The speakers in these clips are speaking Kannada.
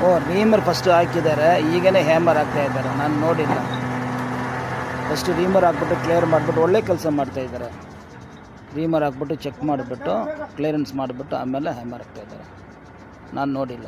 ಓ ರೀಮರ್ ಫಸ್ಟ್ ಹಾಕಿದ್ದಾರೆ, ಈಗನೇ ಹ್ಯಾಮರ್ ಹಾಕ್ತಾ ಇದ್ದಾರೆ. ನಾನು ನೋಡಿಲ್ಲ. ಫಸ್ಟ್ ರೀಮರ್ ಹಾಕ್ಬಿಟ್ಟು ಕ್ಲಿಯರ್ ಮಾಡಿಬಿಟ್ಟು ಒಳ್ಳೆ ಕೆಲಸ ಮಾಡ್ತಾಯಿದ್ದಾರೆ. ರೀಮರ್ ಹಾಕ್ಬಿಟ್ಟು ಚೆಕ್ ಮಾಡಿಬಿಟ್ಟು ಕ್ಲಿಯರೆನ್ಸ್ ಮಾಡಿಬಿಟ್ಟು ಆಮೇಲೆ ಹ್ಯಾಮರ್ ಹಾಕ್ತಾಯಿದ್ದಾರೆ. ನಾನು ನೋಡಿಲ್ಲ.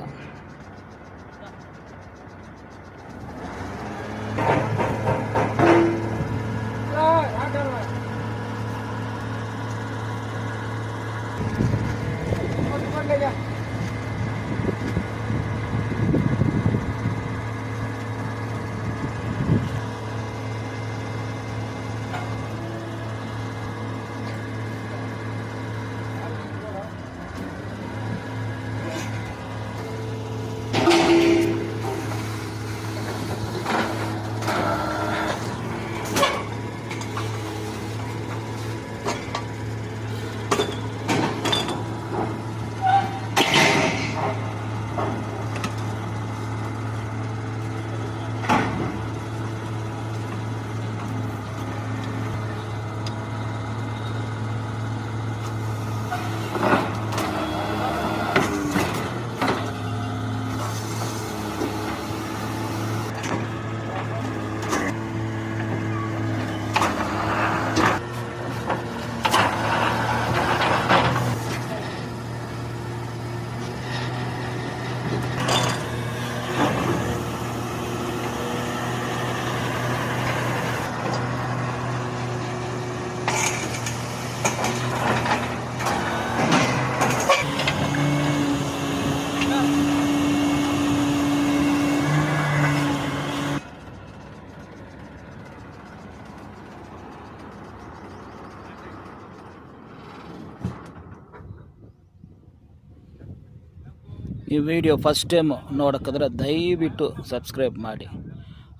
ಈ ವಿಡಿಯೋ ಫಸ್ಟ್ ಟೈಮ್ ನೋಡೋಕ್ಕಾದ್ರೆ ದಯವಿಟ್ಟು ಸಬ್ಸ್ಕ್ರೈಬ್ ಮಾಡಿ.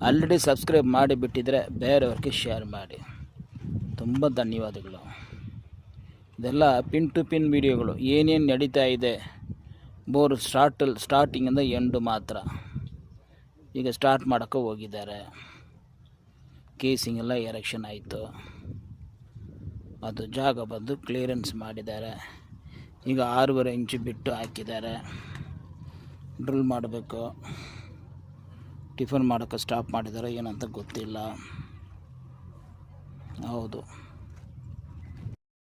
ಆಲ್ರೆಡಿ ಸಬ್ಸ್ಕ್ರೈಬ್ ಮಾಡಿಬಿಟ್ಟಿದ್ರೆ ಬೇರೆಯವ್ರಿಗೆ ಶೇರ್ ಮಾಡಿ. ತುಂಬ ಧನ್ಯವಾದಗಳು. ಇದೆಲ್ಲ ಪಿನ್ ಟು ಪಿನ್ ವಿಡಿಯೋಗಳು. ಏನೇನು ನಡೀತಾ ಇದೆ ಬೋರ್ ಸ್ಟಾರ್ಟಿಂಗಿಂದ ಎಂಡು ಮಾತ್ರ. ಈಗ ಸ್ಟಾರ್ಟ್ ಮಾಡೋಕ್ಕೆ ಹೋಗಿದ್ದಾರೆ. ಕೇಸಿಂಗ್ ಎಲ್ಲ ಎರೆಕ್ಷನ್ ಆಯಿತು. ಅದು ಜಾಗ ಬಂದು ಕ್ಲಿಯರೆನ್ಸ್ ಮಾಡಿದ್ದಾರೆ. ಈಗ 6.5 ಇಂಚು ಬಿಟ್ಟು ಹಾಕಿದ್ದಾರೆ. ಡ್ರಿಲ್ ಮಾಡಬೇಕು. ಟಿಫನ್ ಮಾಡೋಕ್ಕೆ ಸ್ಟಾಪ್ ಮಾಡಿದ್ದಾರೆ, ಏನಂತ ಗೊತ್ತಿಲ್ಲ. ಹೌದು.